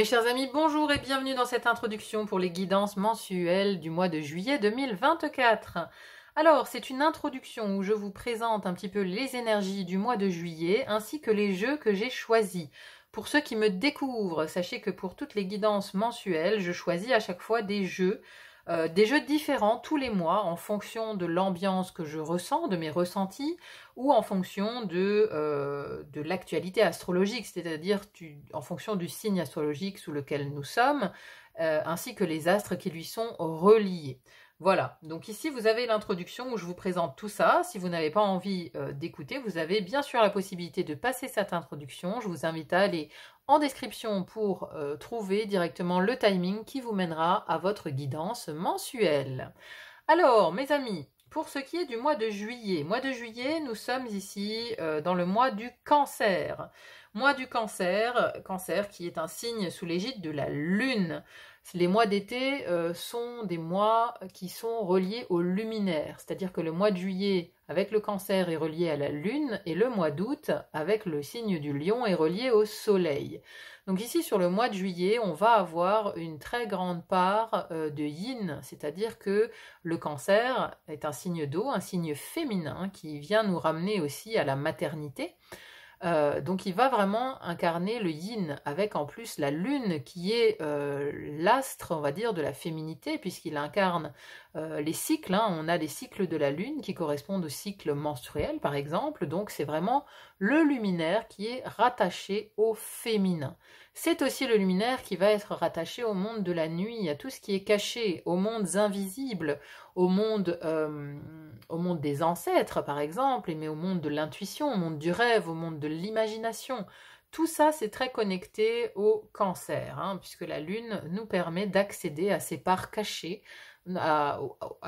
chers amis, bonjour et bienvenue dans cette introduction pour les guidances mensuelles du mois de juillet 2024. Alors, c'est une introduction où je vous présente un petit peu les énergies du mois de juillet ainsi que les jeux que j'ai choisis. Pour ceux qui me découvrent, sachez que pour toutes les guidances mensuelles, je choisis à chaque fois des jeux différents tous les mois en fonction de l'ambiance que je ressens, de mes ressentis, ou en fonction de l'actualité astrologique, c'est-à-dire en fonction du signe astrologique sous lequel nous sommes, ainsi que les astres qui lui sont reliés. Voilà, donc ici vous avez l'introduction où je vous présente tout ça. Si vous n'avez pas envie d'écouter, vous avez bien sûr la possibilité de passer cette introduction. Je vous invite à aller en description pour trouver directement le timing qui vous mènera à votre guidance mensuelle. Alors, mes amis, pour ce qui est du mois de juillet, nous sommes ici dans le mois du Cancer. Mois du Cancer, Cancer qui est un signe sous l'égide de la Lune. Les mois d'été sont des mois qui sont reliés au luminaire, c'est-à-dire que le mois de juillet avec le Cancer est relié à la Lune et le mois d'août avec le signe du Lion est relié au Soleil. Donc ici sur le mois de juillet, on va avoir une très grande part de yin, c'est-à-dire que le Cancer est un signe d'eau, un signe féminin qui vient nous ramener aussi à la maternité. Donc il va vraiment incarner le yin avec en plus la lune qui est l'astre, on va dire, de la féminité puisqu'il incarne les cycles. On a les cycles de la lune qui correspondent au cycle menstruel par exemple, donc c'est vraiment le luminaire qui est rattaché au féminin. C'est aussi le luminaire qui va être rattaché au monde de la nuit, à tout ce qui est caché, aux mondes invisibles, au monde des ancêtres par exemple, mais au monde de l'intuition, au monde du rêve, au monde de l'imagination. Tout ça, c'est très connecté au Cancer, puisque la Lune nous permet d'accéder à ces parts cachées, à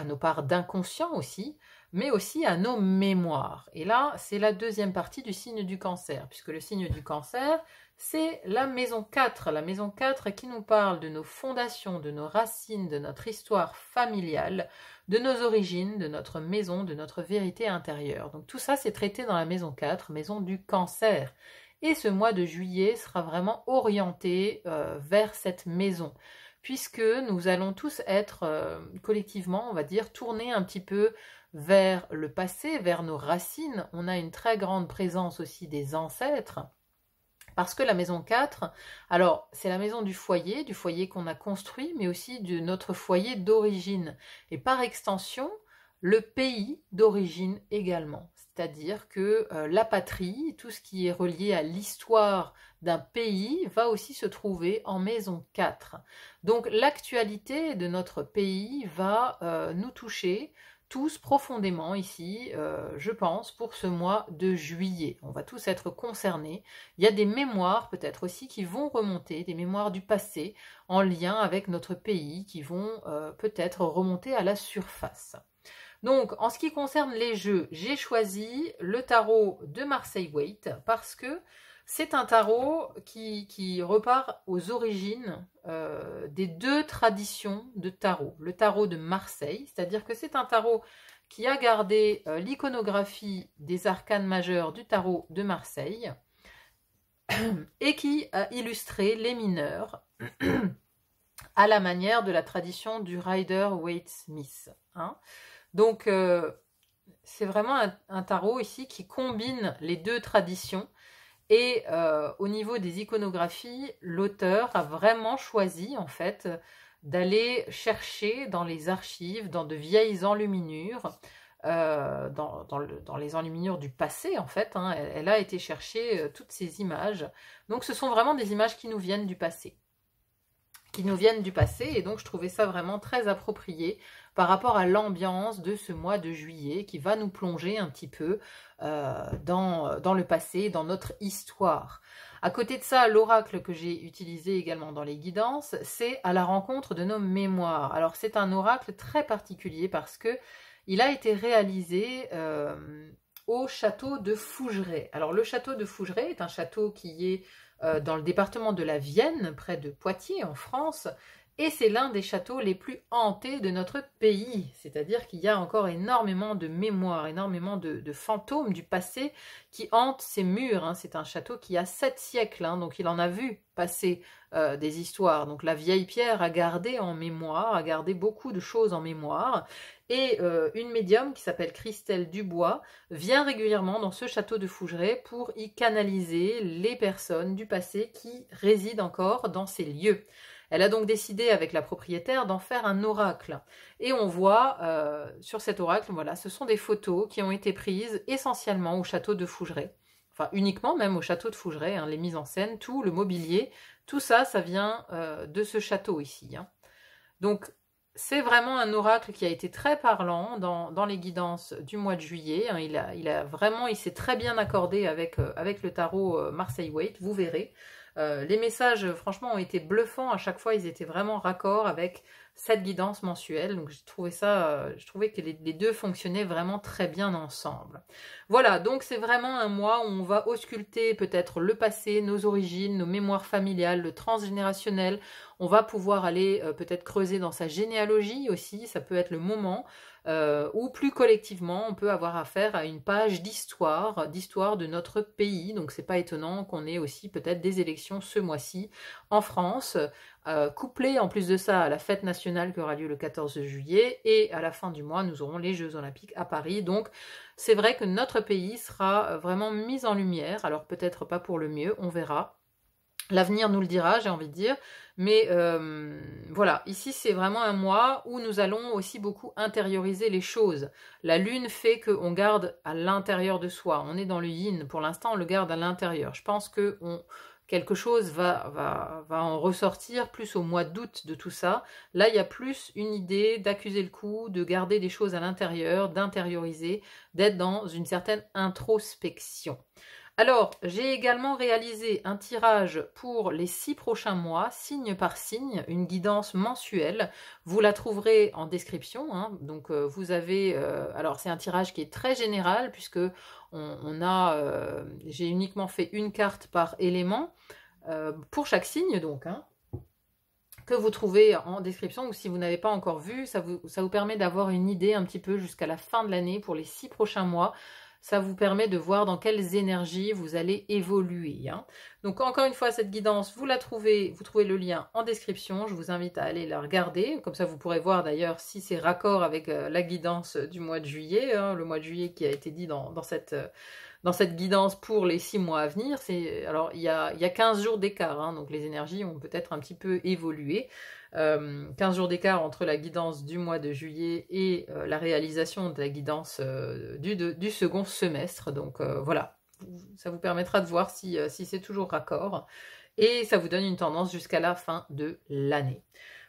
nos parts d'inconscient aussi, mais aussi à nos mémoires. Et là, c'est la deuxième partie du signe du Cancer, puisque le signe du Cancer, c'est la maison 4. La maison 4 qui nous parle de nos fondations, de nos racines, de notre histoire familiale, de nos origines, de notre maison, de notre vérité intérieure. Donc tout ça, c'est traité dans la maison 4, maison du Cancer. Et ce mois de juillet sera vraiment orienté vers cette maison, puisque nous allons tous être collectivement, on va dire, tournés un petit peu vers le passé, vers nos racines. On a une très grande présence aussi des ancêtres, parce que la maison 4, alors c'est la maison du foyer qu'on a construit, mais aussi de notre foyer d'origine. Et par extension, le pays d'origine également. C'est-à-dire que la patrie, tout ce qui est relié à l'histoire d'un pays, va aussi se trouver en maison 4. Donc l'actualité de notre pays va nous toucher tous profondément ici, je pense, pour ce mois de juillet. On va tous être concernés. Il y a des mémoires peut-être aussi qui vont remonter, des mémoires du passé en lien avec notre pays qui vont peut-être remonter à la surface. Donc, en ce qui concerne les jeux, j'ai choisi le tarot de Marseille Waite parce que c'est un tarot qui repart aux origines des deux traditions de tarot. Le tarot de Marseille, c'est-à-dire que c'est un tarot qui a gardé l'iconographie des arcanes majeurs du tarot de Marseille et qui a illustré les mineurs à la manière de la tradition du Rider-Waite-Smith. Donc, c'est vraiment un tarot ici qui combine les deux traditions. Et au niveau des iconographies, l'auteur a vraiment choisi en fait d'aller chercher dans les archives, dans de vieilles enluminures, dans les enluminures du passé en fait. Elle a été chercher toutes ces images. Donc ce sont vraiment des images qui nous viennent du passé. Et donc je trouvais ça vraiment très approprié par rapport à l'ambiance de ce mois de juillet qui va nous plonger un petit peu dans le passé, dans notre histoire. À côté de ça, l'oracle que j'ai utilisé également dans les guidances, c'est à la rencontre de nos mémoires. Alors c'est un oracle très particulier parce que il a été réalisé au château de Fougeray. Alors le château de Fougeray est un château qui est dans le département de la Vienne, près de Poitiers en France, Et c'est l'un des châteaux les plus hantés de notre pays, c'est-à-dire qu'il y a encore énormément de mémoires, énormément de fantômes du passé qui hantent ces murs, hein. C'est un château qui a 7 siècles, hein, donc il en a vu passer des histoires. Donc la vieille pierre a gardé en mémoire, a gardé beaucoup de choses en mémoire. Et une médium qui s'appelle Christelle Dubois vient régulièrement dans ce château de Fougeray pour y canaliser les personnes du passé qui résident encore dans ces lieux. Elle a donc décidé avec la propriétaire d'en faire un oracle. Et on voit sur cet oracle, voilà, ce sont des photos qui ont été prises essentiellement au château de Fougeray. Enfin, uniquement même au château de Fougeray, hein, les mises en scène, tout le mobilier, tout ça, ça vient de ce château ici, hein. Donc, c'est vraiment un oracle qui a été très parlant dans les guidances du mois de juillet, hein. Il s'est très bien accordé avec le tarot Marseille Waite, vous verrez. Les messages, franchement, ont été bluffants. À chaque fois, ils étaient vraiment raccords avec cette guidance mensuelle. Donc, je trouvais que les deux fonctionnaient vraiment très bien ensemble. Voilà, donc c'est vraiment un mois où on va ausculter peut-être le passé, nos origines, nos mémoires familiales, le transgénérationnel. On va pouvoir aller peut-être creuser dans sa généalogie aussi, ça peut être le moment. Ou plus collectivement, on peut avoir affaire à une page d'histoire de notre pays. Donc c'est pas étonnant qu'on ait aussi peut-être des élections ce mois-ci en France, couplées en plus de ça à la fête nationale qui aura lieu le 14 juillet, et à la fin du mois, nous aurons les Jeux Olympiques à Paris. Donc c'est vrai que notre pays sera vraiment mis en lumière, alors peut-être pas pour le mieux, on verra. L'avenir nous le dira, j'ai envie de dire. Mais voilà, ici c'est vraiment un mois où nous allons aussi beaucoup intérioriser les choses. La lune fait qu'on garde à l'intérieur de soi. On est dans le yin, pour l'instant on le garde à l'intérieur. Je pense que quelque chose va en ressortir plus au mois d'août de tout ça. Là il y a plus une idée d'accuser le coup, de garder des choses à l'intérieur, d'intérioriser, d'être dans une certaine introspection. Alors, j'ai également réalisé un tirage pour les 6 prochains mois, signe par signe, une guidance mensuelle. Vous la trouverez en description, hein. Donc, vous avez... alors, c'est un tirage qui est très général, puisque j'ai uniquement fait une carte par élément, pour chaque signe, donc, hein, que vous trouvez en description, ou si vous n'avez pas encore vu, ça vous permet d'avoir une idée un petit peu jusqu'à la fin de l'année pour les 6 prochains mois. Ça vous permet de voir dans quelles énergies vous allez évoluer, hein. Donc encore une fois, cette guidance, vous trouvez le lien en description. Je vous invite à aller la regarder. Comme ça, vous pourrez voir d'ailleurs si c'est raccord avec la guidance du mois de juillet, hein, le mois de juillet qui a été dit dans cette guidance pour les 6 mois à venir. Alors, il y a 15 jours d'écart, hein, donc les énergies ont peut-être un petit peu évolué. 15 jours d'écart entre la guidance du mois de juillet et la réalisation de la guidance du second semestre. Donc voilà, ça vous permettra de voir si c'est toujours raccord. Et ça vous donne une tendance jusqu'à la fin de l'année.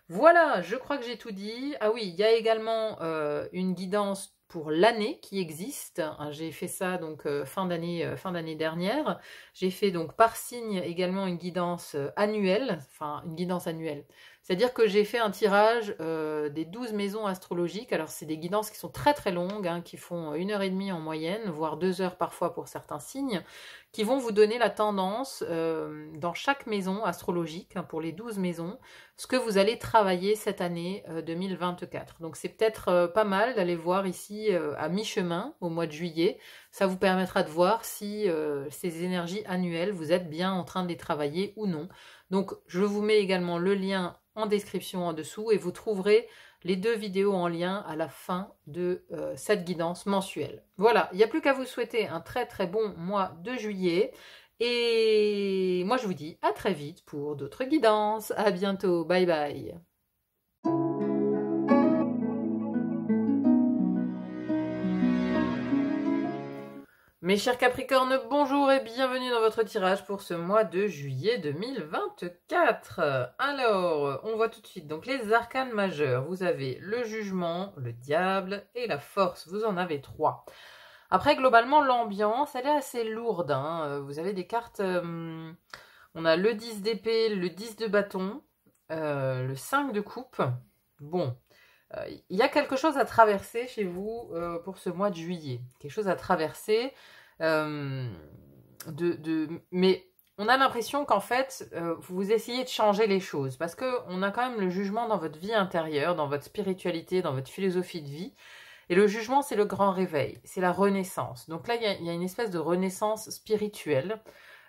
Voilà, je crois que j'ai tout dit. Ah oui, il y a également une guidance pour l'année qui existe. J'ai fait ça donc fin d'année dernière. J'ai fait donc par signe également une guidance annuelle, enfin une guidance annuelle. C'est-à-dire que j'ai fait un tirage des 12 maisons astrologiques. Alors c'est des guidances qui sont très très longues, hein, qui font 1h30 en moyenne, voire 2 heures parfois pour certains signes, qui vont vous donner la tendance dans chaque maison astrologique, hein, pour les 12 maisons, ce que vous allez travailler cette année 2024. Donc c'est peut-être pas mal d'aller voir ici à mi-chemin, au mois de juillet. Ça vous permettra de voir si ces énergies annuelles, vous êtes bien en train de les travailler ou non. Donc je vous mets également le lien en description en dessous et vous trouverez les 2 vidéos en lien à la fin de cette guidance mensuelle. Voilà, il n'y a plus qu'à vous souhaiter un très très bon mois de juillet. Et moi je vous dis à très vite pour d'autres guidances. À bientôt, bye bye. Mes chers Capricornes, bonjour et bienvenue dans votre tirage pour ce mois de juillet 2024. Alors, on voit tout de suite donc les arcanes majeurs. Vous avez le jugement, le diable et la force. Vous en avez 3. Après, globalement, l'ambiance, elle est assez lourde, hein. Vous avez des cartes... on a le 10 d'épée, le 10 de bâton, le 5 de coupe. Bon... il y a quelque chose à traverser chez vous pour ce mois de juillet. Quelque chose à traverser. Mais on a l'impression qu'en fait, vous essayez de changer les choses, parce qu'on a quand même le jugement dans votre vie intérieure, dans votre spiritualité, dans votre philosophie de vie, et le jugement, c'est le grand réveil, c'est la renaissance. Donc là, il y a une espèce de renaissance spirituelle,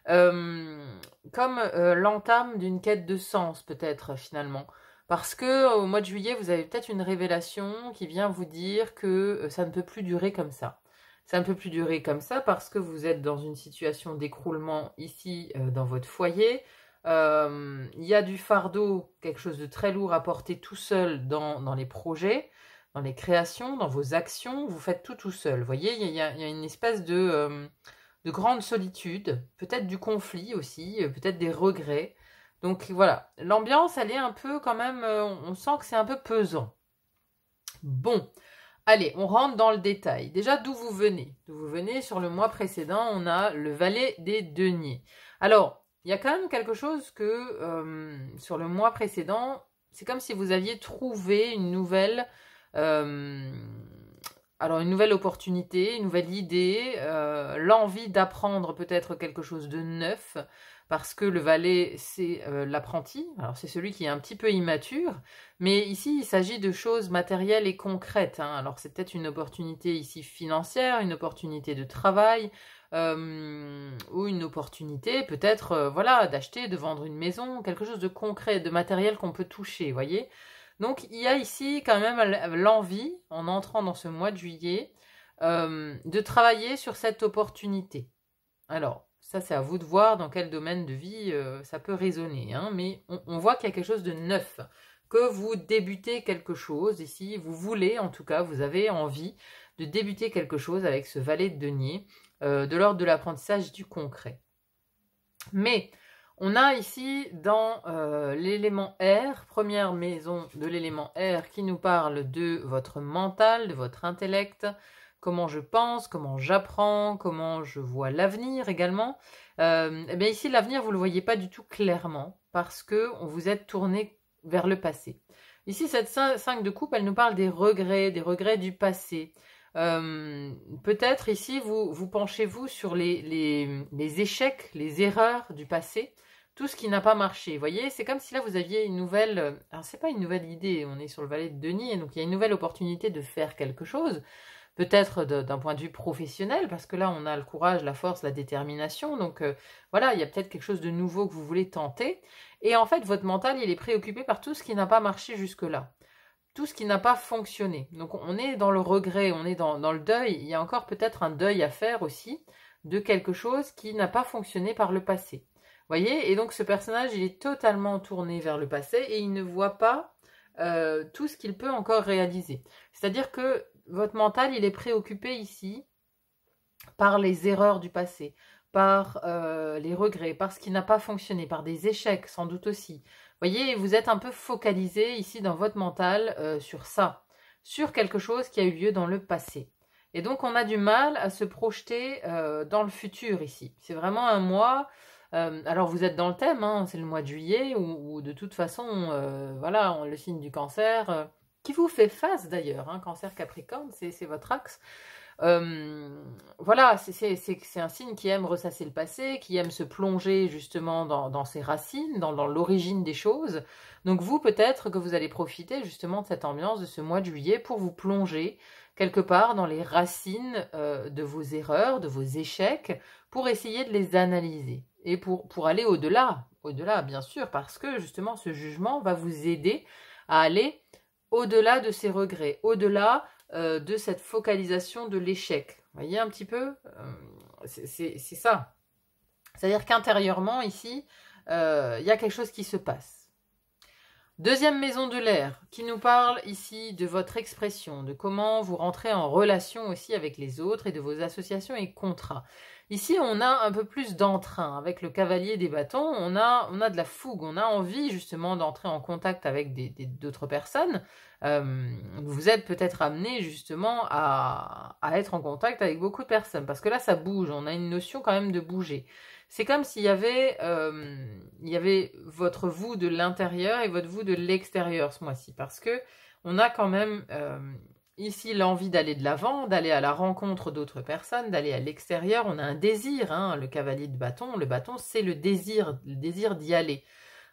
comme l'entame d'une quête de sens, peut-être, finalement. Parce que au mois de juillet, vous avez peut-être une révélation qui vient vous dire que ça ne peut plus durer comme ça. Ça ne peut plus durer comme ça parce que vous êtes dans une situation d'écroulement ici dans votre foyer. Il y a du fardeau, quelque chose de très lourd à porter tout seul dans les projets, dans les créations, dans vos actions. Vous faites tout seul. Vous voyez, il y a une espèce de grande solitude, peut-être du conflit aussi, peut-être des regrets. Donc voilà, l'ambiance, elle est un peu quand même, on sent que c'est un peu pesant. Bon, allez, on rentre dans le détail. Déjà, d'où vous venez? D'où vous venez, sur le mois précédent, on a le valet des deniers. Alors, il y a quand même quelque chose que, sur le mois précédent, c'est comme si vous aviez trouvé une nouvelle... alors, une nouvelle opportunité, une nouvelle idée, l'envie d'apprendre peut-être quelque chose de neuf, parce que le valet, c'est l'apprenti, alors c'est celui qui est un petit peu immature, mais ici, il s'agit de choses matérielles et concrètes, hein. Alors, c'est peut-être une opportunité ici financière, une opportunité de travail, ou une opportunité peut-être, voilà, d'acheter, de vendre une maison, quelque chose de concret, de matériel qu'on peut toucher, vous voyez ? Donc, il y a ici quand même l'envie, en entrant dans ce mois de juillet, de travailler sur cette opportunité. Alors, ça, c'est à vous de voir dans quel domaine de vie ça peut résonner, hein, mais on voit qu'il y a quelque chose de neuf, que vous débutez quelque chose ici, vous voulez, en tout cas, vous avez envie de débuter quelque chose avec ce valet de denier, de l'ordre de l'apprentissage et du concret. Mais... on a ici dans l'élément R, première maison de l'élément R, qui nous parle de votre mental, de votre intellect, comment je pense, comment j'apprends, comment je vois l'avenir également. Eh bien ici, l'avenir, vous ne le voyez pas du tout clairement, parce que vous êtes tourné vers le passé. Ici, cette 5 de coupe, elle nous parle des regrets du passé. Peut-être ici, vous penchez-vous sur les échecs, les erreurs du passé, tout ce qui n'a pas marché. Vous voyez, c'est comme si là vous aviez une nouvelle... alors c'est pas une nouvelle idée, on est sur le valet de denier, donc il y a une nouvelle opportunité de faire quelque chose, peut-être d'un point de vue professionnel, parce que là on a le courage, la force, la détermination, donc voilà, il y a peut-être quelque chose de nouveau que vous voulez tenter, et en fait votre mental il est préoccupé par tout ce qui n'a pas marché jusque-là, tout ce qui n'a pas fonctionné. Donc on est dans le regret, on est dans le deuil, il y a encore peut-être un deuil à faire aussi, de quelque chose qui n'a pas fonctionné par le passé. Voyez, et donc ce personnage, il est totalement tourné vers le passé et il ne voit pas tout ce qu'il peut encore réaliser. C'est-à-dire que votre mental, il est préoccupé ici par les erreurs du passé, par les regrets, par ce qui n'a pas fonctionné, par des échecs sans doute aussi. Voyez, vous êtes un peu focalisé ici dans votre mental sur ça, sur quelque chose qui a eu lieu dans le passé. Et donc on a du mal à se projeter dans le futur ici. C'est vraiment un mois... alors vous êtes dans le thème, hein, c'est le mois de juillet, où de toute façon, voilà, le signe du cancer, qui vous fait face d'ailleurs, hein, cancer Capricorne, c'est votre axe. Voilà, c'est un signe qui aime ressasser le passé, qui aime se plonger justement dans ses racines, dans l'origine des choses. Donc vous, peut-être que vous allez profiter justement de cette ambiance de ce mois de juillet pour vous plonger quelque part dans les racines de vos erreurs, de vos échecs, pour essayer de les analyser. Et pour aller au-delà, bien sûr, parce que justement ce jugement va vous aider à aller au-delà de ces regrets, au-delà de cette focalisation de l'échec. Vous voyez un petit peu, c'est ça. C'est-à-dire qu'intérieurement, ici, il y a quelque chose qui se passe. Deuxième maison de l'air, qui nous parle ici de votre expression, de comment vous rentrez en relation aussi avec les autres et de vos associations et contrats. Ici, on a un peu plus d'entrain. Avec le cavalier des bâtons, on a de la fougue, on a envie justement d'entrer en contact avec d'autres personnes. Vous êtes peut-être amené justement à être en contact avec beaucoup de personnes, parce que là, ça bouge, on a une notion quand même de bouger. C'est comme s'il y avait votre vous de l'intérieur et votre vous de l'extérieur ce mois-ci, parce que on a quand même ici l'envie d'aller de l'avant, d'aller à la rencontre d'autres personnes, d'aller à l'extérieur. On a un désir, hein, le cavalier de bâton. Le bâton, c'est le désir d'y aller.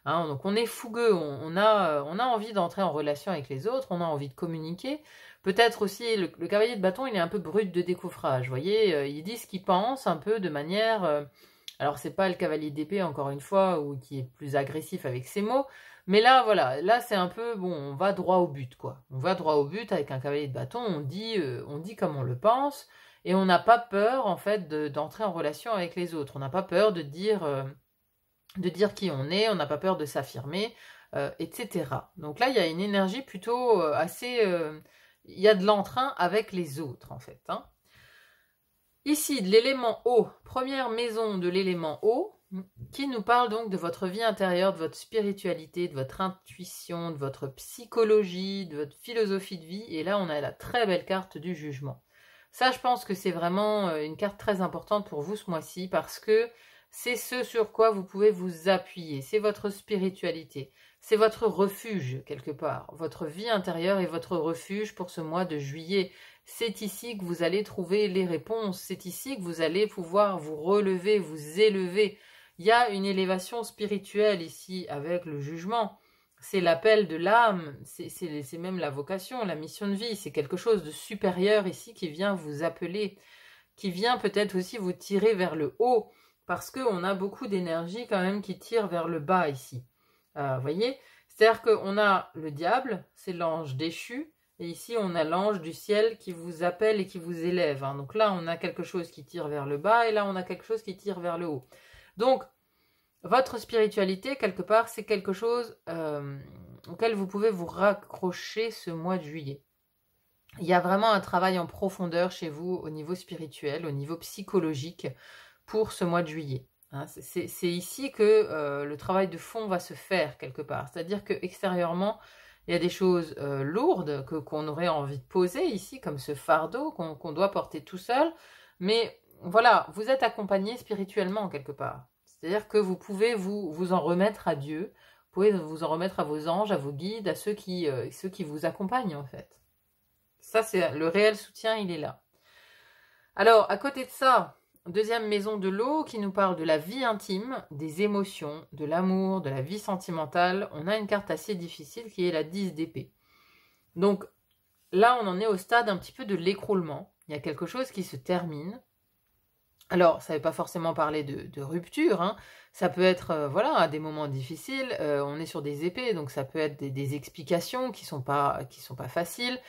Hein, donc on est fougueux, on a envie d'entrer en relation avec les autres, on a envie de communiquer. Peut-être aussi, le cavalier de bâton, il est un peu brut de décoffrage, vous voyez, il dit ce qu'il pense un peu de manière... alors c'est pas le cavalier d'épée, encore une fois, ou qui est plus agressif avec ses mots, mais là, voilà, là c'est un peu, bon, on va droit au but, quoi. On va droit au but avec un cavalier de bâton, on dit comme on le pense, et on n'a pas peur, en fait, d'entrer en relation avec les autres. On n'a pas peur de dire qui on est, on n'a pas peur de s'affirmer, etc. Donc là, il y a une énergie plutôt assez... il y a de l'entrain avec les autres, en fait. Hein. Ici, de l'élément eau, première maison de l'élément eau, qui nous parle donc de votre vie intérieure, de votre spiritualité, de votre intuition, de votre psychologie, de votre philosophie de vie. Et là, on a la très belle carte du jugement. Ça, je pense que c'est vraiment une carte très importante pour vous ce mois-ci, parce que c'est ce sur quoi vous pouvez vous appuyer. C'est votre spiritualité. C'est votre refuge, quelque part. Votre vie intérieure est votre refuge pour ce mois de juillet. C'est ici que vous allez trouver les réponses. C'est ici que vous allez pouvoir vous relever, vous élever. Il y a une élévation spirituelle ici avec le jugement. C'est l'appel de l'âme. C'est même la vocation, la mission de vie. C'est quelque chose de supérieur ici qui vient vous appeler, qui vient peut-être aussi vous tirer vers le haut. Parce qu'on a beaucoup d'énergie quand même qui tire vers le bas ici. Vous voyez? C'est-à-dire qu'on a le diable, c'est l'ange déchu, et ici on a l'ange du ciel qui vous appelle et qui vous élève. Hein. Donc là on a quelque chose qui tire vers le bas, et là on a quelque chose qui tire vers le haut. Donc votre spiritualité, quelque part, c'est quelque chose auquel vous pouvez vous raccrocher ce mois de juillet. Il y a vraiment un travail en profondeur chez vous au niveau spirituel, au niveau psychologique, pour ce mois de juillet. Hein, c'est ici que le travail de fond va se faire quelque part. C'est-à-dire qu'extérieurement, il y a des choses lourdes qu'on aurait envie de poser ici, comme ce fardeau qu'on doit porter tout seul. Mais voilà, vous êtes accompagné spirituellement quelque part. C'est-à-dire que vous pouvez vous en remettre à Dieu, vous pouvez vous en remettre à vos anges, à vos guides, à ceux qui vous accompagnent en fait. Ça, c'est le réel soutien, il est là. Alors, à côté de ça, deuxième maison de l'eau qui nous parle de la vie intime, des émotions, de l'amour, de la vie sentimentale. On a une carte assez difficile qui est la 10 d'épée. Donc là, on en est au stade un petit peu de l'écroulement. Il y a quelque chose qui se termine. Alors, ça ne veut pas forcément parler de rupture. Hein. Ça peut être, voilà, à des moments difficiles. On est sur des épées, donc ça peut être des explications qui sont pas faciles.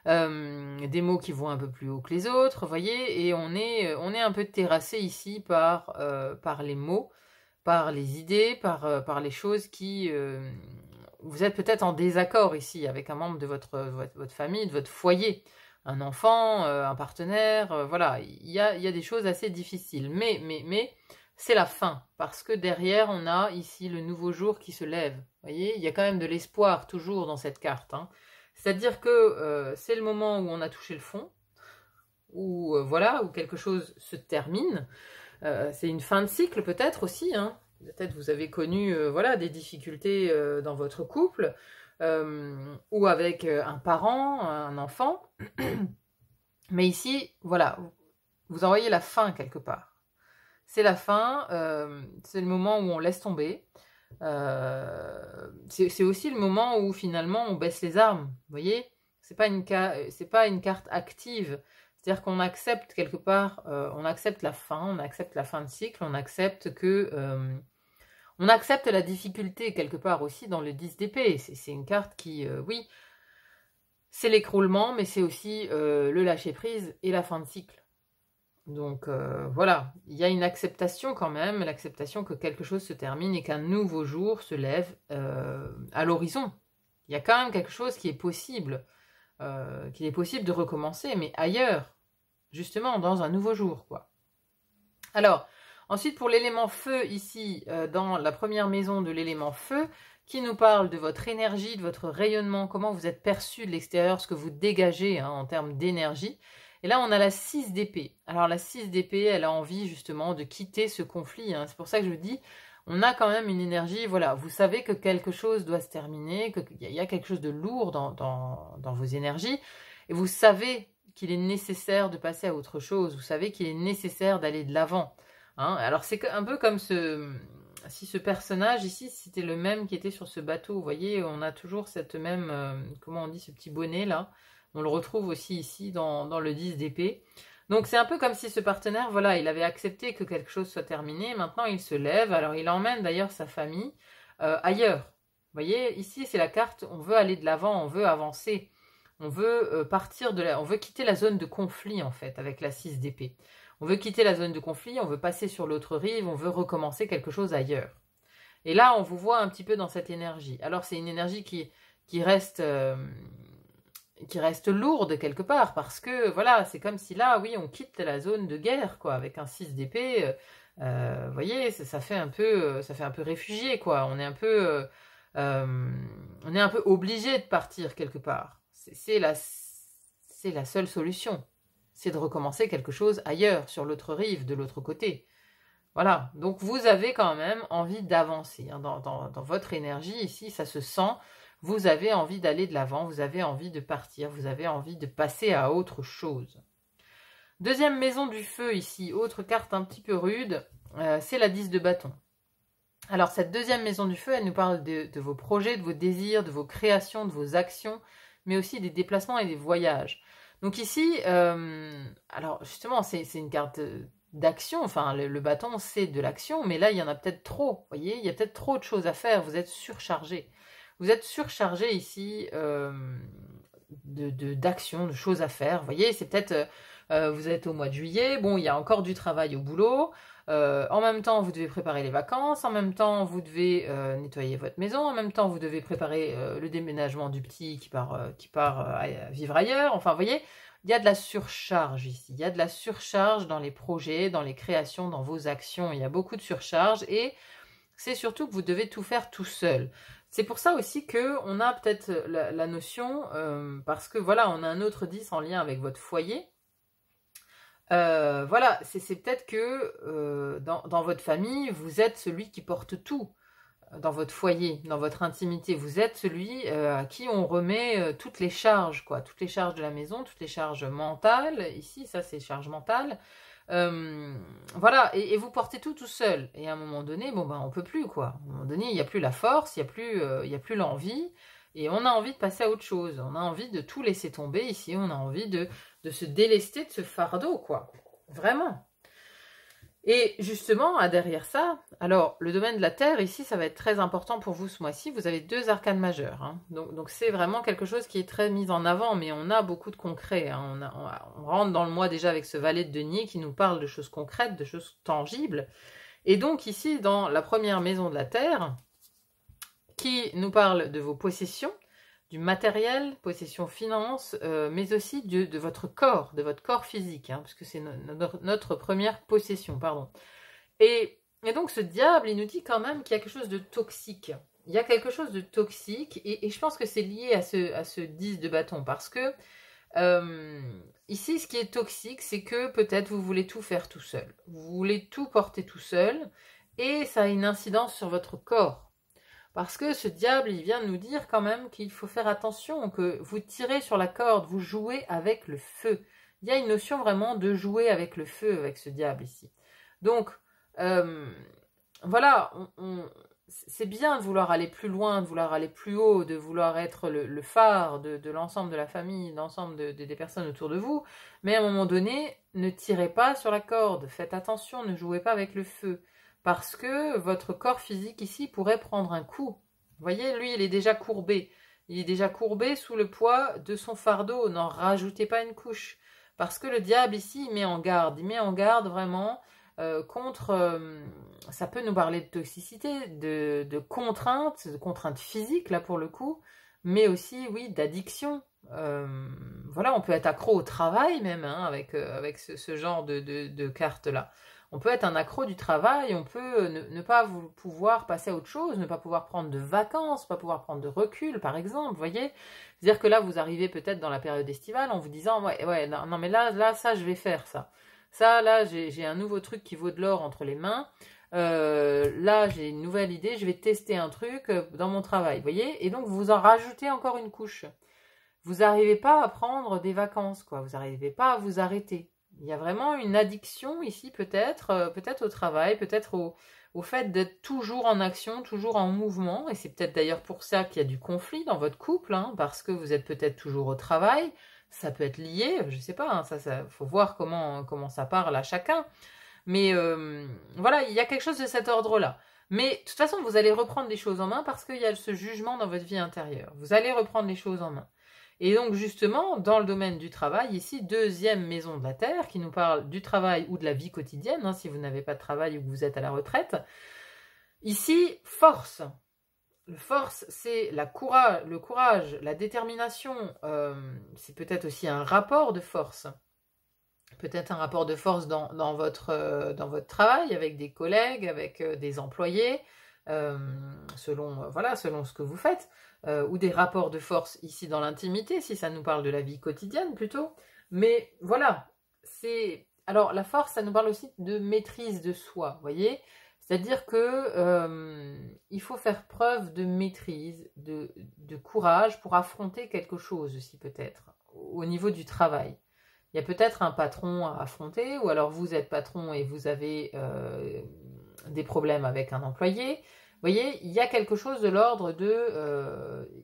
Des mots qui vont un peu plus haut que les autres, vous voyez, et on est un peu terrassé ici par les mots, par les idées, par les choses qui... vous êtes peut-être en désaccord ici avec un membre de votre famille, de votre foyer, un enfant, un partenaire, voilà, il y a des choses assez difficiles, mais c'est la fin, parce que derrière on a ici le nouveau jour qui se lève, vous voyez, il y a quand même de l'espoir toujours dans cette carte, hein. C'est-à-dire que c'est le moment où on a touché le fond, où voilà, où quelque chose se termine. C'est une fin de cycle peut-être aussi. Hein. Peut-être vous avez connu voilà, des difficultés dans votre couple, ou avec un parent, un enfant. Mais ici, voilà, vous en voyez la fin quelque part. C'est la fin, c'est le moment où on laisse tomber. C'est aussi le moment où finalement on baisse les armes, vous voyez, c'est pas une carte active, c'est-à-dire qu'on accepte quelque part, on accepte la fin de cycle, on accepte on accepte la difficulté quelque part aussi dans le 10 d'épée, c'est une carte qui, oui, c'est l'écroulement, mais c'est aussi le lâcher prise et la fin de cycle. Donc voilà, il y a une acceptation quand même, l'acceptation que quelque chose se termine et qu'un nouveau jour se lève à l'horizon. Il y a quand même quelque chose qui est possible de recommencer, mais ailleurs, justement, dans un nouveau jour, quoi. Alors, ensuite pour l'élément feu ici, dans la première maison de l'élément feu, qui nous parle de votre énergie, de votre rayonnement, comment vous êtes perçu de l'extérieur, ce que vous dégagez hein, en termes d'énergie. Et là, on a la 6 d'épée. Alors, la 6 d'épée, elle a envie justement de quitter ce conflit. Hein. C'est pour ça que je vous dis, on a quand même une énergie, voilà, vous savez que quelque chose doit se terminer, qu'il y a quelque chose de lourd dans vos énergies. Et vous savez qu'il est nécessaire de passer à autre chose. Vous savez qu'il est nécessaire d'aller de l'avant. Hein. Alors c'est un peu comme si ce personnage ici, c'était le même qui était sur ce bateau. Vous voyez, on a toujours cette même, comment on dit, ce petit bonnet là. On le retrouve aussi ici dans le 10 d'épée. Donc c'est un peu comme si ce partenaire, voilà, il avait accepté que quelque chose soit terminé. Maintenant il se lève. Alors il emmène d'ailleurs sa famille ailleurs. Vous voyez, ici c'est la carte, on veut aller de l'avant, on veut avancer. On veut on veut quitter la zone de conflit en fait avec la 6 d'épée. On veut quitter la zone de conflit, on veut passer sur l'autre rive, on veut recommencer quelque chose ailleurs. Et là, on vous voit un petit peu dans cette énergie. Alors c'est une énergie qui reste lourde quelque part parce que voilà, c'est comme si là, oui, on quitte la zone de guerre quoi, avec un 6 d'épée. Vous voyez, ça fait un peu réfugié quoi. On est un peu obligé de partir quelque part. C'est la seule solution. C'est de recommencer quelque chose ailleurs, sur l'autre rive, de l'autre côté. Voilà. Donc vous avez quand même envie d'avancer. Hein. Dans votre énergie, ici, ça se sent. Vous avez envie d'aller de l'avant, vous avez envie de partir, vous avez envie de passer à autre chose. Deuxième maison du feu ici, autre carte un petit peu rude, c'est la 10 de bâton. Alors cette deuxième maison du feu, elle nous parle de vos projets, de vos désirs, de vos créations, de vos actions, mais aussi des déplacements et des voyages. Donc ici, alors justement, c'est une carte d'action, enfin le bâton c'est de l'action, mais là il y en a peut-être trop, vous voyez, il y a peut-être trop de choses à faire, vous êtes surchargé. Vous êtes surchargé ici d'actions, de choses à faire, vous voyez, c'est peut-être, vous êtes au mois de juillet, bon il y a encore du travail au boulot, en même temps, vous devez préparer les vacances, en même temps, vous devez nettoyer votre maison, en même temps, vous devez préparer le déménagement du petit qui part vivre ailleurs. Enfin, vous voyez, il y a de la surcharge ici. Il y a de la surcharge dans les projets, dans les créations, dans vos actions. Il y a beaucoup de surcharge et c'est surtout que vous devez tout faire tout seul. C'est pour ça aussi qu'on a peut-être la notion, parce que voilà, on a un autre 10 en lien avec votre foyer. Voilà, c'est peut-être que dans votre famille, vous êtes celui qui porte tout. Dans votre foyer, dans votre intimité, vous êtes celui à qui on remet toutes les charges, quoi. Toutes les charges de la maison, toutes les charges mentales. Ici, ça, c'est charge mentale. Voilà, et vous portez tout seul. Et à un moment donné, bon, ben, on peut plus, quoi. À un moment donné, il n'y a plus la force, il n'y a plus l'envie. Et on a envie de passer à autre chose. On a envie de tout laisser tomber ici. On a envie de se délester de ce fardeau, quoi. Vraiment. Et justement, derrière ça, alors le domaine de la Terre, ici, ça va être très important pour vous ce mois-ci. Vous avez 2 arcanes majeures. Hein. Donc c'est vraiment quelque chose qui est très mis en avant, mais on a beaucoup de concret. Hein. On rentre dans le mois déjà avec ce valet de denier qui nous parle de choses concrètes, de choses tangibles. Et donc ici, dans la première maison de la Terre, qui nous parle de vos possessions, du matériel, possession finance, mais aussi de votre corps physique, hein, parce que c'est notre première possession, pardon. Et donc ce diable, il nous dit quand même qu'il y a quelque chose de toxique. Il y a quelque chose de toxique, et je pense que c'est lié à ce 10 de bâton, parce que ici, ce qui est toxique, c'est que peut-être vous voulez tout faire tout seul. Vous voulez tout porter tout seul, et ça a une incidence sur votre corps. Parce que ce diable, il vient nous dire quand même qu'il faut faire attention, que vous tirez sur la corde, vous jouez avec le feu. Il y a une notion vraiment de jouer avec le feu avec ce diable ici. Donc, voilà, c'est bien de vouloir aller plus loin, de vouloir aller plus haut, de vouloir être le phare de l'ensemble de la famille, de l'ensemble des personnes autour de vous, mais à un moment donné, ne tirez pas sur la corde, faites attention, ne jouez pas avec le feu. Parce que votre corps physique ici pourrait prendre un coup. Vous voyez, lui, il est déjà courbé. Il est déjà courbé sous le poids de son fardeau. N'en rajoutez pas une couche. Parce que le diable ici, il met en garde. Il met en garde vraiment contre... ça peut nous parler de toxicité, de contraintes physiques, là pour le coup, mais aussi, oui, d'addiction. Voilà, on peut être accro au travail même, hein, avec ce genre de cartes-là. On peut être un accro du travail, on peut ne pas pouvoir passer à autre chose, ne pas pouvoir prendre de vacances, pas pouvoir prendre de recul, par exemple, vous voyez. C'est-à-dire que là, vous arrivez peut-être dans la période estivale en vous disant, ouais, non, mais là, ça, je vais faire ça. Ça, là, j'ai un nouveau truc qui vaut de l'or entre les mains. Là, j'ai une nouvelle idée, je vais tester un truc dans mon travail, vous voyez. Et donc, vous en rajoutez encore une couche. vous n'arrivez pas à prendre des vacances, quoi. Vous n'arrivez pas à vous arrêter. Il y a vraiment une addiction ici, peut-être au travail, peut-être au fait d'être toujours en action, toujours en mouvement. Et c'est peut-être d'ailleurs pour ça qu'il y a du conflit dans votre couple, hein, parce que vous êtes peut-être toujours au travail. Ça peut être lié, je ne sais pas, hein, ça faut voir comment ça parle à chacun. Mais voilà, il y a quelque chose de cet ordre-là. Mais de toute façon, vous allez reprendre les choses en main parce qu'il y a ce jugement dans votre vie intérieure. Vous allez reprendre les choses en main. Et donc justement, dans le domaine du travail, ici, deuxième maison de la Terre, qui nous parle du travail ou de la vie quotidienne, hein, si vous n'avez pas de travail ou que vous êtes à la retraite. Ici, force. Le force, c'est le courage, la détermination. C'est peut-être aussi un rapport de force. Peut-être un rapport de force dans votre travail, avec des collègues, avec des employés, selon ce que vous faites, ou des rapports de force ici dans l'intimité, si ça nous parle de la vie quotidienne plutôt. Mais voilà, alors la force, ça nous parle aussi de maîtrise de soi, vous voyez. C'est-à-dire que il faut faire preuve de maîtrise, de courage pour affronter quelque chose aussi peut-être, au niveau du travail. Il y a peut-être un patron à affronter, ou alors vous êtes patron et vous avez des problèmes avec un employé. Vous voyez, il y a quelque chose de l'ordre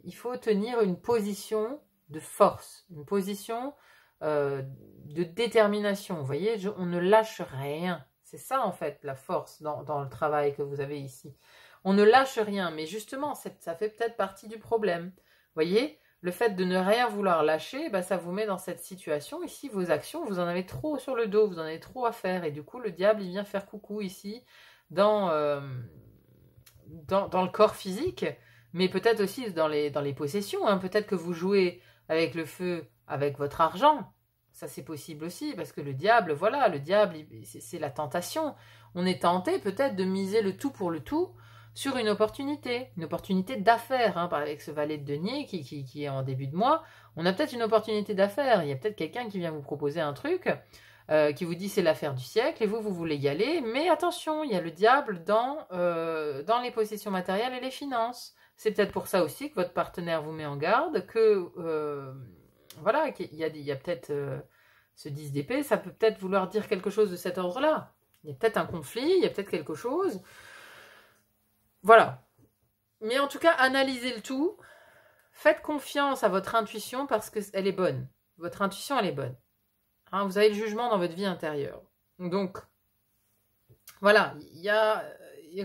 il faut tenir une position de force, une position de détermination. Vous voyez, on ne lâche rien. C'est ça en fait la force dans le travail que vous avez ici. On ne lâche rien, mais justement, ça fait peut-être partie du problème. Vous voyez, le fait de ne rien vouloir lâcher, ça vous met dans cette situation. Ici, vos actions, vous en avez trop sur le dos, vous en avez trop à faire. Et du coup, le diable, il vient faire coucou ici dans le corps physique, mais peut-être aussi dans les possessions. Hein. Peut-être que vous jouez avec le feu, avec votre argent. Ça, c'est possible aussi, parce que le diable, c'est la tentation. On est tenté peut-être de miser le tout pour le tout sur une opportunité d'affaires, hein, avec ce valet de denier qui est en début de mois. On a peut-être une opportunité d'affaires. Il y a peut-être quelqu'un qui vient vous proposer un truc, qui vous dit c'est l'affaire du siècle, et vous voulez y aller. Mais attention, il y a le diable dans les possessions matérielles et les finances. C'est peut-être pour ça aussi que votre partenaire vous met en garde, qu'il y a peut-être ce 10 d'épée, ça peut peut-être vouloir dire quelque chose de cet ordre-là. Il y a peut-être un conflit, il y a peut-être quelque chose. Voilà. Mais en tout cas, analysez le tout. Faites confiance à votre intuition parce qu'elle est bonne. Votre intuition, elle est bonne. Hein, vous avez le jugement dans votre vie intérieure. Donc, voilà, il y a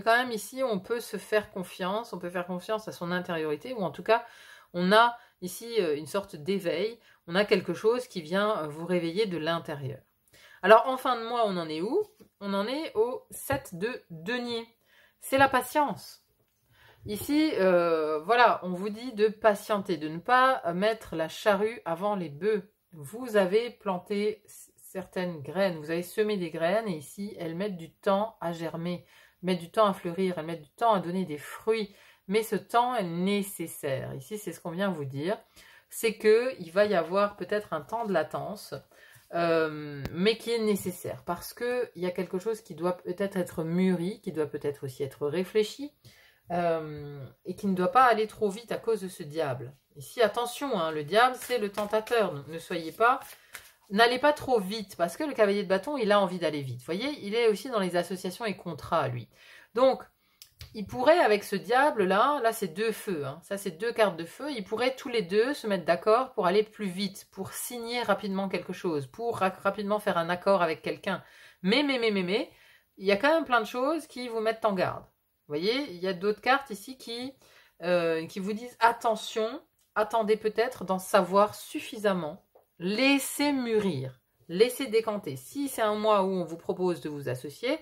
quand même ici, on peut se faire confiance, on peut faire confiance à son intériorité, ou en tout cas, on a ici une sorte d'éveil, on a quelque chose qui vient vous réveiller de l'intérieur. Alors, en fin de mois, on en est où? On en est au 7 de denier. C'est la patience. Ici, on vous dit de patienter, de ne pas mettre la charrue avant les bœufs. Vous avez planté certaines graines, vous avez semé des graines et ici, elles mettent du temps à germer, mettent du temps à fleurir, elles mettent du temps à donner des fruits. Mais ce temps est nécessaire. Ici, c'est ce qu'on vient vous dire. C'est qu'il va y avoir peut-être un temps de latence, mais qui est nécessaire parce qu'il y a quelque chose qui doit peut-être être mûri, qui doit peut-être aussi être réfléchi, et qui ne doit pas aller trop vite à cause de ce diable. Ici, attention, hein, le diable, c'est le tentateur. Donc, n'allez pas trop vite, parce que le cavalier de bâton, il a envie d'aller vite. Vous voyez, il est aussi dans les associations et contrats, lui. Donc, il pourrait, avec ce diable-là, là c'est deux feux, hein, ça c'est deux cartes de feu, ils pourraient tous les deux se mettre d'accord pour aller plus vite, pour signer rapidement quelque chose, pour rapidement faire un accord avec quelqu'un. Mais, il y a quand même plein de choses qui vous mettent en garde. Vous voyez, il y a d'autres cartes ici qui vous disent attention, attendez peut-être d'en savoir suffisamment, laissez mûrir, laissez décanter. Si c'est un mois où on vous propose de vous associer,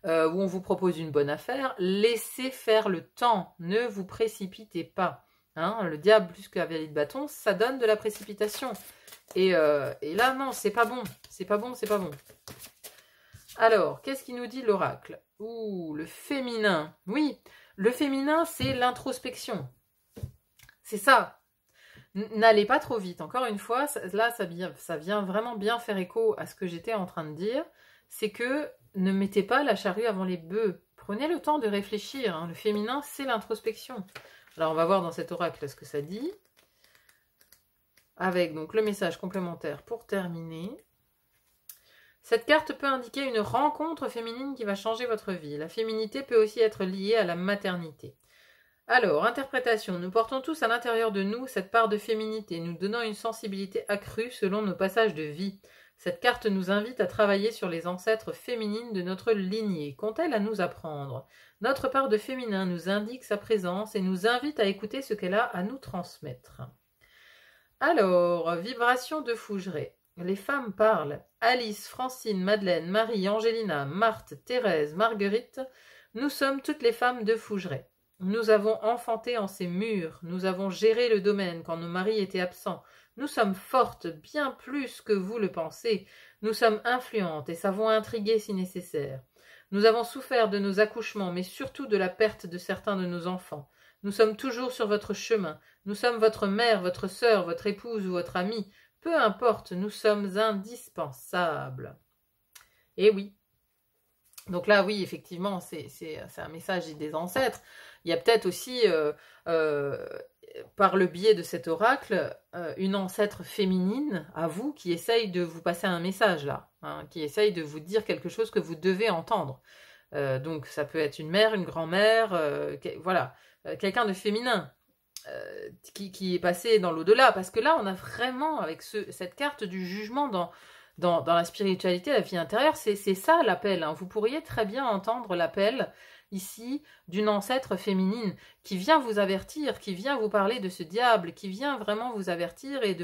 où on vous propose une bonne affaire, laissez faire le temps, ne vous précipitez pas. Hein, le diable plus que la cavalier de bâton, ça donne de la précipitation. Et là, non, c'est pas bon, c'est pas bon, c'est pas bon. Alors, qu'est-ce qui nous dit l'oracle? Ouh, le féminin. Oui, le féminin, c'est l'introspection. C'est ça. N'allez pas trop vite. Encore une fois, là, ça vient vraiment bien faire écho à ce que j'étais en train de dire. C'est que ne mettez pas la charrue avant les bœufs. Prenez le temps de réfléchir. Hein. Le féminin, c'est l'introspection. Alors, on va voir dans cet oracle ce que ça dit. avec donc le message complémentaire pour terminer. Cette carte peut indiquer une rencontre féminine qui va changer votre vie. La féminité peut aussi être liée à la maternité. Alors, interprétation. Nous portons tous à l'intérieur de nous cette part de féminité, nous donnant une sensibilité accrue selon nos passages de vie. Cette carte nous invite à travailler sur les ancêtres féminines de notre lignée. Qu'ont-elles à nous apprendre? Notre part de féminin nous indique sa présence et nous invite à écouter ce qu'elle a à nous transmettre. Alors, vibration de Fougeray. Les femmes parlent. Alice, Francine, Madeleine, Marie, Angelina, Marthe, Thérèse, Marguerite, nous sommes toutes les femmes de Fougeray. Nous avons enfanté en ces murs, nous avons géré le domaine quand nos maris étaient absents. Nous sommes fortes, bien plus que vous le pensez. Nous sommes influentes et savons intriguer si nécessaire. Nous avons souffert de nos accouchements, mais surtout de la perte de certains de nos enfants. Nous sommes toujours sur votre chemin. Nous sommes votre mère, votre sœur, votre épouse ou votre amie. Peu importe, nous sommes indispensables. Et oui. Donc là, oui, effectivement, c'est un message des ancêtres. Il y a peut-être aussi, par le biais de cet oracle, une ancêtre féminine à vous qui essaye de vous passer un message là, hein, qui essaye de vous dire quelque chose que vous devez entendre. Donc ça peut être une mère, une grand-mère, voilà, quelqu'un de féminin. Qui est passé dans l'au-delà, parce que là on a vraiment avec cette carte du jugement dans la spiritualité, la vie intérieure, c'est ça l'appel, hein. Vous pourriez très bien entendre l'appel ici d'une ancêtre féminine qui vient vous avertir, qui vient vous parler de ce diable, qui vient vraiment vous avertir et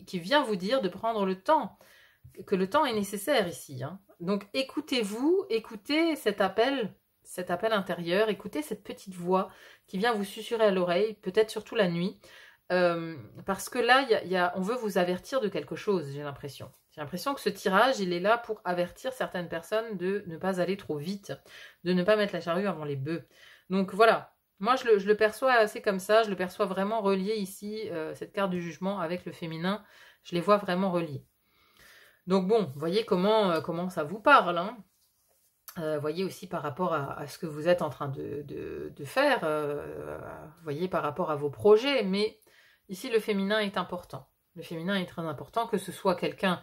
qui vient vous dire de prendre le temps, que le temps est nécessaire ici, hein. Donc écoutez-vous, écoutez cet appel intérieur, écoutez cette petite voix qui vient vous susurrer à l'oreille, peut-être surtout la nuit, parce que là, on veut vous avertir de quelque chose, j'ai l'impression. J'ai l'impression que ce tirage, il est là pour avertir certaines personnes de ne pas aller trop vite, de ne pas mettre la charrue avant les bœufs. Donc voilà, moi je le perçois assez comme ça, je le perçois vraiment relié ici, cette carte du jugement avec le féminin, je les vois vraiment reliés. Donc bon, voyez comment ça vous parle, hein. Voyez aussi par rapport à ce que vous êtes en train de faire, voyez par rapport à vos projets, mais ici le féminin est important. Le féminin est très important, que ce soit quelqu'un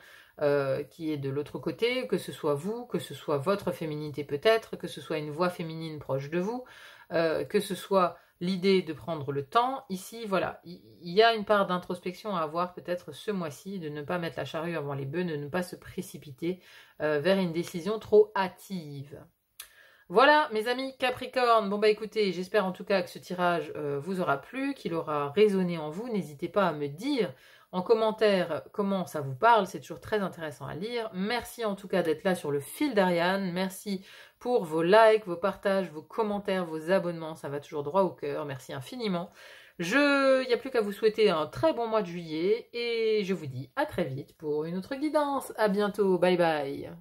qui est de l'autre côté, que ce soit vous, que ce soit votre féminité peut-être, que ce soit une voix féminine proche de vous, que ce soit l'idée de prendre le temps. Ici, voilà, il y a une part d'introspection à avoir peut-être ce mois-ci, de ne pas mettre la charrue avant les bœufs, de ne pas se précipiter vers une décision trop hâtive. Voilà, mes amis Capricorne. Bon bah écoutez, j'espère en tout cas que ce tirage vous aura plu, qu'il aura résonné en vous. N'hésitez pas à me dire en commentaire comment ça vous parle, c'est toujours très intéressant à lire. Merci en tout cas d'être là sur le fil d'Ariane. Merci pour vos likes, vos partages, vos commentaires, vos abonnements, ça va toujours droit au cœur. Merci infiniment. Il n'y a plus qu'à vous souhaiter un très bon mois de juillet et je vous dis à très vite pour une autre guidance. À bientôt, bye bye.